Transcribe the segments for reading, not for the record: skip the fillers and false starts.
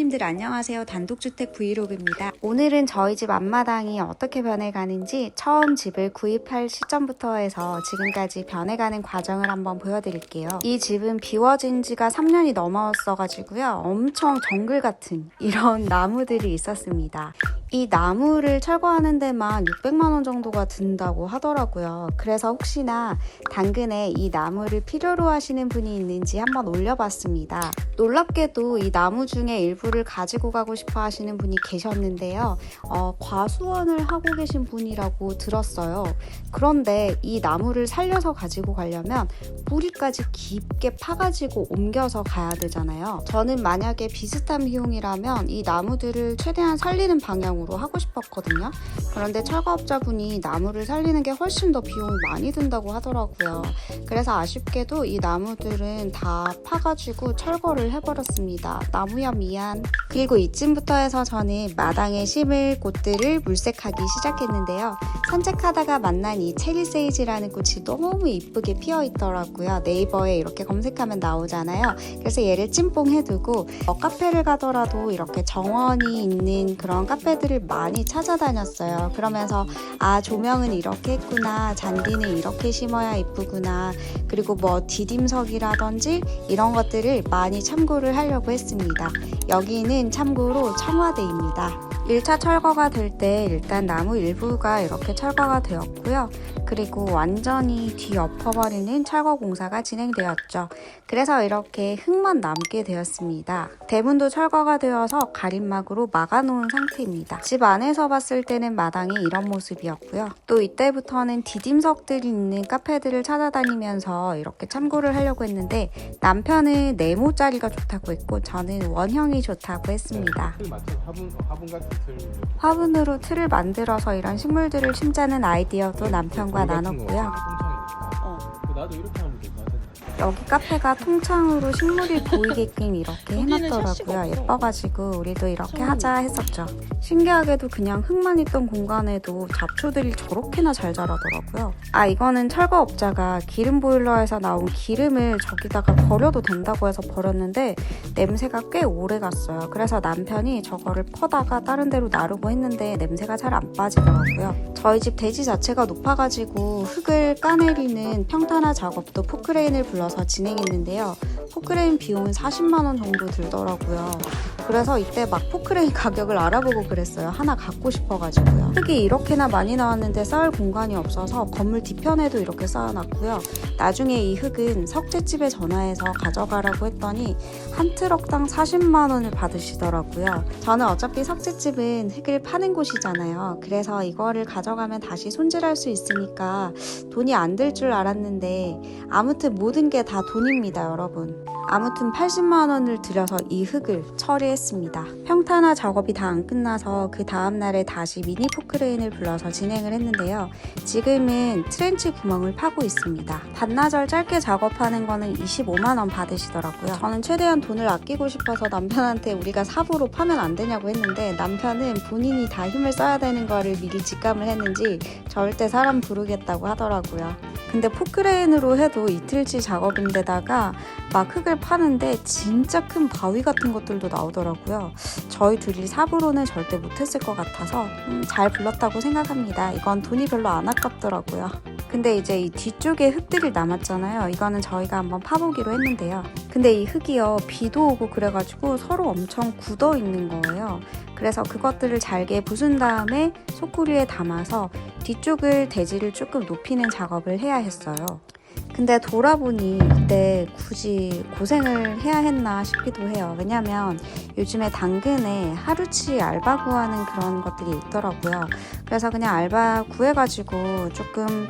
사장님들 안녕하세요. 단독주택 브이로그입니다. 오늘은 저희 집 앞마당이 어떻게 변해가는지 처음 집을 구입할 시점부터 해서 지금까지 변해가는 과정을 한번 보여드릴게요. 이 집은 비워진 지가 3년이 넘었어가지고요. 엄청 정글 같은 이런 나무들이 있었습니다. 이 나무를 철거하는 데만 600만 원 정도가 든다고 하더라고요. 그래서 혹시나 당근에 이 나무를 필요로 하시는 분이 있는지 한번 올려봤습니다. 놀랍게도 이 나무 중에 일부를 가지고 가고 싶어 하시는 분이 계셨는데요. 과수원을 하고 계신 분이라고 들었어요. 그런데 이 나무를 살려서 가지고 가려면 뿌리까지 깊게 파가지고 옮겨서 가야 되잖아요. 저는 만약에 비슷한 비용이라면 이 나무들을 최대한 살리는 방향으로 하고 싶었거든요. 그런데 철거업자분이 나무를 살리는 게 훨씬 더 비용이 많이 든다고 하더라고요. 그래서 아쉽게도 이 나무들은 다 파가지고 철거를 해버렸습니다. 나무야 미안. 그리고 이쯤부터 해서 저는 마당에 심을 꽃들을 물색하기 시작했는데요. 산책하다가 만난 이 체리세이지라는 꽃이 너무 이쁘게 피어 있더라고요. 네이버에 이렇게 검색하면 나오잖아요. 그래서 얘를 찜뽕해두고 카페를 가더라도 이렇게 정원이 있는 그런 카페들을 많이 찾아다녔어요. 그러면서 조명은 이렇게 했구나, 잔디는 이렇게 심어야 이쁘구나, 그리고 뭐 디딤석이라든지 이런 것들을 많이 참고를 하려고 했습니다. 여기는 참고로 청와대입니다. 1차 철거가 될 때 일단 나무 일부가 이렇게 철거가 되었고요. 그리고 완전히 뒤엎어버리는 철거 공사가 진행되었죠. 그래서 이렇게 흙만 남게 되었습니다. 대문도 철거가 되어서 가림막으로 막아놓은 상태입니다. 집 안에서 봤을 때는 마당이 이런 모습이었고요. 또 이때부터는 디딤석들이 있는 카페들을 찾아다니면서 이렇게 참고를 하려고 했는데 남편은 네모짜리가 좋다고 했고 저는 원형이 좋다고 했습니다. 화분 같은 틀 화분으로 틀을 만들어서 이런 식물들을 심자는 아이디어도 남편과 나눴고요. 나도 이렇게 하면 될 것 같은데. 여기 카페가 통창으로 식물이 보이게끔 이렇게 해놨더라고요. 예뻐가지고 우리도 이렇게 하자 했었죠. 신기하게도 그냥 흙만 있던 공간에도 잡초들이 저렇게나 잘 자라더라고요. 이거는 철거업자가 기름 보일러에서 나온 기름을 저기다가 버려도 된다고 해서 버렸는데 냄새가 꽤 오래 갔어요. 그래서 남편이 저거를 퍼다가 다른 데로 나르고 했는데 냄새가 잘 안 빠지더라고요. 저희 집 대지 자체가 높아가지고 흙을 까내리는 평탄화 작업도 포크레인을 불러서 진행했는데요. 포크레인 비용은 40만 원 정도 들더라고요. 그래서 이때 막 포크레인 가격을 알아보고 그랬어요. 하나 갖고 싶어가지고요. 흙이 이렇게나 많이 나왔는데 쌓을 공간이 없어서 건물 뒤편에도 이렇게 쌓아놨고요. 나중에 이 흙은 석재집에 전화해서 가져가라고 했더니 한 트럭당 40만 원을 받으시더라고요. 저는 어차피 석재집은 흙을 파는 곳이잖아요. 그래서 이거를 가져가면 다시 손질할 수 있으니까 돈이 안 들 줄 알았는데 아무튼 모든 게 다 돈입니다, 여러분. 아무튼 80만 원을 들여서 이 흙을 처리했습니다. 평탄화 작업이 다 안 끝나서 그 다음날에 다시 미니 포크레인을 불러서 진행을 했는데요. 지금은 트렌치 구멍을 파고 있습니다. 반나절 짧게 작업하는 거는 25만 원 받으시더라고요. 저는 최대한 돈을 아끼고 싶어서 남편한테 우리가 삽으로 파면 안 되냐고 했는데 남편은 본인이 다 힘을 써야 되는 거를 미리 직감을 했는지 절대 사람 부르겠다고 하더라고요. 근데 포크레인으로 해도 이틀치 작업인데다가 막 흙을 파는데 진짜 큰 바위 같은 것들도 나오더라고요. 저희 둘이 삽으로는 절대 못했을 것 같아서 잘 불렀다고 생각합니다. 이건 돈이 별로 안 아깝더라고요. 근데 이제 이 뒤쪽에 흙들이 남았잖아요. 이거는 저희가 한번 파보기로 했는데요. 근데 이 흙이요, 비도 오고 그래가지고 서로 엄청 굳어 있는 거예요. 그래서 그것들을 잘게 부순 다음에 소쿠리에 담아서 뒤쪽을 대지를 조금 높이는 작업을 해야 했어요. 근데 돌아보니 이때 굳이 고생을 해야 했나 싶기도 해요. 왜냐면 요즘에 당근에 하루치 알바 구하는 그런 것들이 있더라고요. 그래서 그냥 알바 구해가지고 조금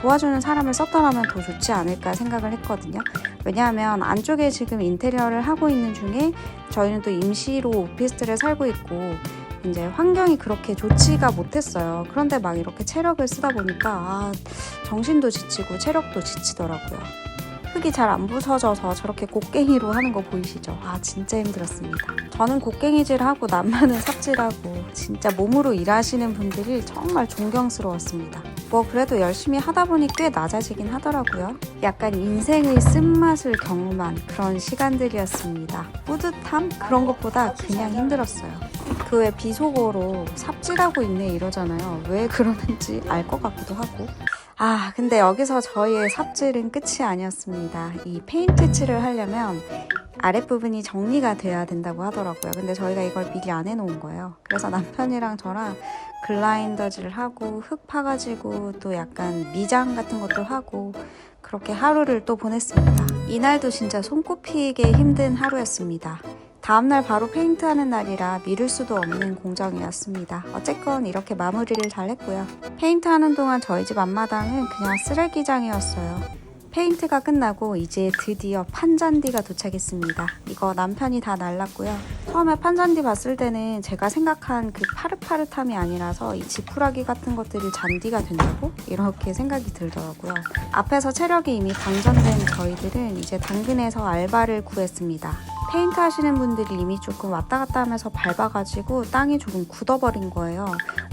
도와주는 사람을 썼더라면 더 좋지 않을까 생각을 했거든요. 왜냐하면 안쪽에 지금 인테리어를 하고 있는 중에 저희는 또 임시로 오피스텔에 살고 있고 이제 환경이 그렇게 좋지가 못했어요. 그런데 막 이렇게 체력을 쓰다 보니까 정신도 지치고 체력도 지치더라고요. 흙이 잘 안 부서져서 저렇게 곡괭이로 하는 거 보이시죠? 진짜 힘들었습니다. 저는 곡괭이질하고 남만은 삽질하고 진짜 몸으로 일하시는 분들이 정말 존경스러웠습니다. 뭐 그래도 열심히 하다 보니 꽤 낮아지긴 하더라고요. 약간 인생의 쓴맛을 경험한 그런 시간들이었습니다. 뿌듯함? 그런 것보다 그냥 힘들었어요. 그 외 비속어로 삽질하고 있네 이러잖아요. 왜 그러는지 알 것 같기도 하고. 아, 근데 여기서 저희의 삽질은 끝이 아니었습니다. 이 페인트 칠을 하려면 아랫부분이 정리가 돼야 된다고 하더라고요. 근데 저희가 이걸 미리 안 해놓은 거예요. 그래서 남편이랑 저랑 글라인더질을 하고 흙 파가지고 또 약간 미장 같은 것도 하고 그렇게 하루를 또 보냈습니다. 이날도 진짜 손꼽히게 힘든 하루였습니다. 다음날 바로 페인트하는 날이라 미룰 수도 없는 공정이었습니다. 어쨌건 이렇게 마무리를 잘 했고요. 페인트하는 동안 저희 집 앞마당은 그냥 쓰레기장이었어요. 페인트가 끝나고 이제 드디어 판잔디가 도착했습니다. 이거 남편이 다 날랐고요. 처음에 판잔디 봤을 때는 제가 생각한 그 파릇파릇함이 아니라서 이 지푸라기 같은 것들이 잔디가 된다고? 이렇게 생각이 들더라고요. 앞에서 체력이 이미 방전된 저희들은 이제 당근에서 알바를 구했습니다. 페인트 하시는 분들이 이미 조금 왔다 갔다 하면서 밟아가지고 땅이 조금 굳어버린 거예요.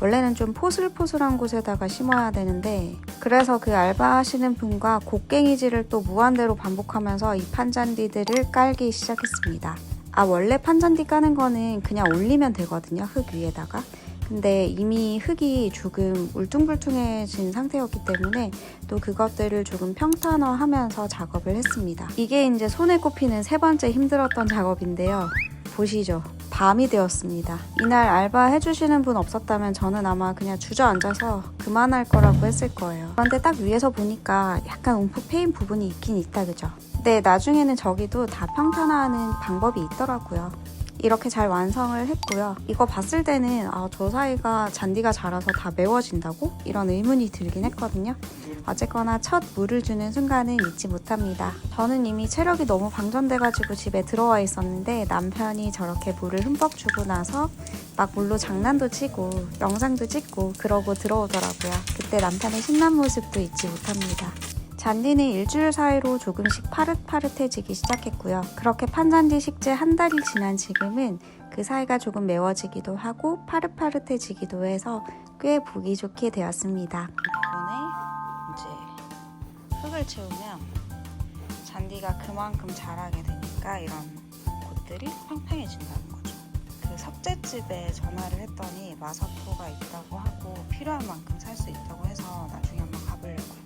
원래는 좀 포슬포슬한 곳에다가 심어야 되는데 그래서 그 알바 하시는 분과 곡괭이질을 또 무한대로 반복하면서 이 판잔디들을 깔기 시작했습니다. 아, 원래 판잔디 까는 거는 그냥 올리면 되거든요, 흙 위에다가. 근데 이미 흙이 조금 울퉁불퉁해진 상태였기 때문에 또 그것들을 조금 평탄화하면서 작업을 했습니다. 이게 이제 손에 꼽히는 세 번째 힘들었던 작업인데요. 보시죠. 밤이 되었습니다. 이날 알바 해주시는 분 없었다면 저는 아마 그냥 주저앉아서 그만할 거라고 했을 거예요. 그런데 딱 위에서 보니까 약간 움푹 패인 부분이 있긴 있다, 그죠? 근데 나중에는 저기도 다 평탄화하는 방법이 있더라고요. 이렇게 잘 완성을 했고요. 이거 봤을 때는 저 사이가 잔디가 자라서 다 메워진다고? 이런 의문이 들긴 했거든요. 어쨌거나 첫 물을 주는 순간은 잊지 못합니다. 저는 이미 체력이 너무 방전돼가지고 집에 들어와 있었는데 남편이 저렇게 물을 흠뻑 주고 나서 막 물로 장난도 치고 영상도 찍고 그러고 들어오더라고요. 그때 남편의 신난 모습도 잊지 못합니다. 잔디는 일주일 사이로 조금씩 파릇파릇해지기 시작했고요. 그렇게 판잔디 식재 한 달이 지난 지금은 그 사이가 조금 메워지기도 하고 파릇파릇해지기도 해서 꽤 보기 좋게 되었습니다. 이번에 이제 흙을 채우면 잔디가 그만큼 자라게 되니까 이런 곳들이 팽팽해진다는 거죠. 그 석재집에 전화를 했더니 마사토가 있다고 하고 필요한 만큼 살 수 있다고 해서 나중에 한번 가보려고요.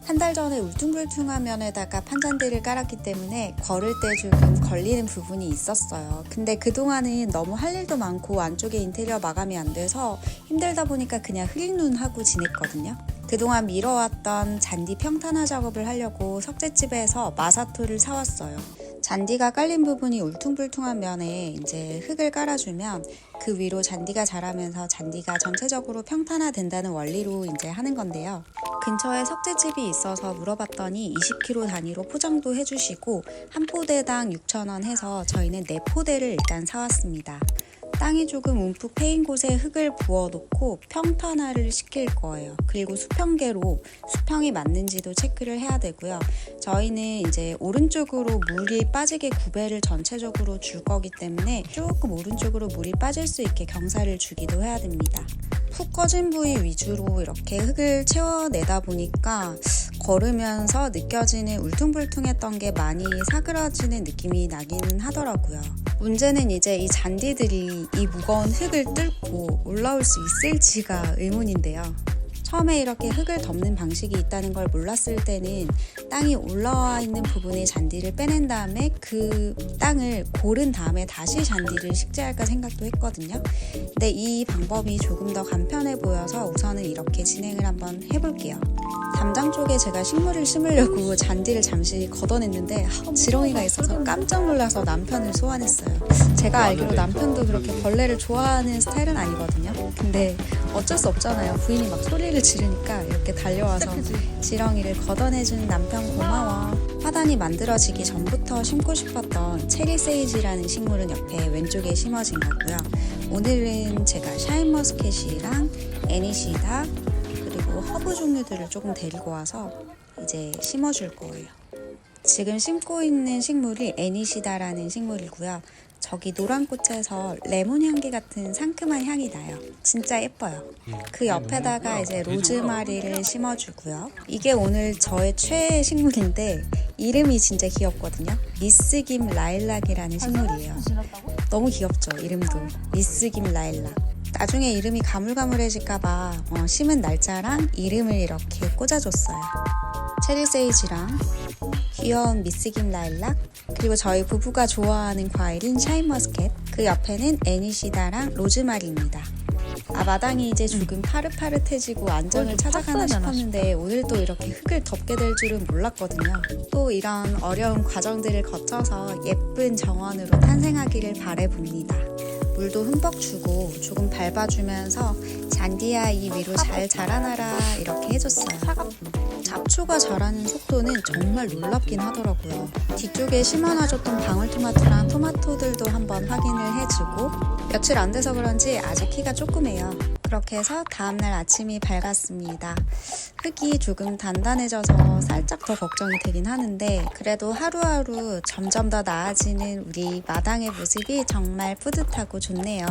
한 달 전에 울퉁불퉁한 면에다가 판잔디를 깔았기 때문에 걸을 때 조금 걸리는 부분이 있었어요. 근데 그동안은 너무 할 일도 많고 안쪽에 인테리어 마감이 안 돼서 힘들다 보니까 그냥 흙눈하고 지냈거든요. 그동안 미뤄왔던 잔디 평탄화 작업을 하려고 석재집에서 마사토를 사왔어요. 잔디가 깔린 부분이 울퉁불퉁한 면에 이제 흙을 깔아주면 그 위로 잔디가 자라면서 잔디가 전체적으로 평탄화된다는 원리로 이제 하는 건데요. 근처에 석재집이 있어서 물어봤더니 20kg 단위로 포장도 해주시고 한 포대당 6,000원 해서 저희는 4포대를 일단 사왔습니다. 땅이 조금 움푹 패인 곳에 흙을 부어놓고 평탄화를 시킬 거예요. 그리고 수평계로 수평이 맞는지도 체크를 해야 되고요. 저희는 이제 오른쪽으로 물이 빠지게 구배를 전체적으로 줄 거기 때문에 조금 오른쪽으로 물이 빠질 수 있게 경사를 주기도 해야 됩니다. 푹 꺼진 부위 위주로 이렇게 흙을 채워내다 보니까 걸으면서 느껴지는 울퉁불퉁했던 게 많이 사그라지는 느낌이 나기는 하더라고요. 문제는 이제 이 잔디들이 이 무거운 흙을 뚫고 올라올 수 있을지가 의문인데요. 처음에 이렇게 흙을 덮는 방식이 있다는 걸 몰랐을 때는 땅이 올라와 있는 부분의 잔디를 빼낸 다음에 그 땅을 고른 다음에 다시 잔디를 식재할까 생각도 했거든요. 근데 이 방법이 조금 더 간편해 보여서 우선은 이렇게 진행을 한번 해볼게요. 담장 쪽에 제가 식물을 심으려고 잔디를 잠시 걷어냈는데 지렁이가 있어서 깜짝 놀라서 남편을 소환했어요. 제가 알기로 남편도 그렇게 벌레를 좋아하는 스타일은 아니거든요. 근데 어쩔 수 없잖아요. 부인이 막 소리를 지르니까 이렇게 달려와서 지렁이를 걷어내준 남편 고마워. 화단이 만들어지기 전부터 심고 싶었던 체리 세이지라는 식물은 옆에 왼쪽에 심어진 거고요. 오늘은 제가 샤인머스켓이랑 애니시다 그리고 허브 종류들을 조금 데리고 와서 이제 심어줄 거예요. 지금 심고 있는 식물이 애니시다라는 식물이고요. 저기 노란 꽃에서 레몬 향기 같은 상큼한 향이 나요. 진짜 예뻐요. 그 옆에다가 이제 로즈마리를 심어주고요. 이게 오늘 저의 최애 식물인데 이름이 진짜 귀엽거든요. 미스김 라일락이라는 식물이에요. 너무 귀엽죠, 이름도. 미스김 라일락. 나중에 이름이 가물가물해질까봐 심은 날짜랑 이름을 이렇게 꽂아줬어요. 체리세이지랑 귀여운 미스김 라일락, 그리고 저희 부부가 좋아하는 과일인 샤인머스켓, 그 옆에는 애니시다랑 로즈마리입니다. 마당이 이제 조금 파릇파릇해지고 안정을 찾아가나 싶었는데 오늘 또 이렇게 흙을 덮게 될 줄은 몰랐거든요. 또 이런 어려운 과정들을 거쳐서 예쁜 정원으로 탄생하기를 바라봅니다. 물도 흠뻑 주고 조금 밟아주면서 잔디야 이 위로 잘 자라나라 이렇게 해줬어요. 잡초가 자라는 속도는 정말 놀랍긴 하더라고요. 뒤쪽에 심어놔줬던 방울토마토랑 토마토들도 한번 확인을 해주고 며칠 안 돼서 그런지 아직 키가 조그매요. 그렇게 해서 다음날 아침이 밝았습니다. 흙이 조금 단단해져서 살짝 더 걱정이 되긴 하는데 그래도 하루하루 점점 더 나아지는 우리 마당의 모습이 정말 뿌듯하고 좋네요.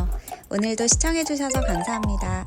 오늘도 시청해주셔서 감사합니다.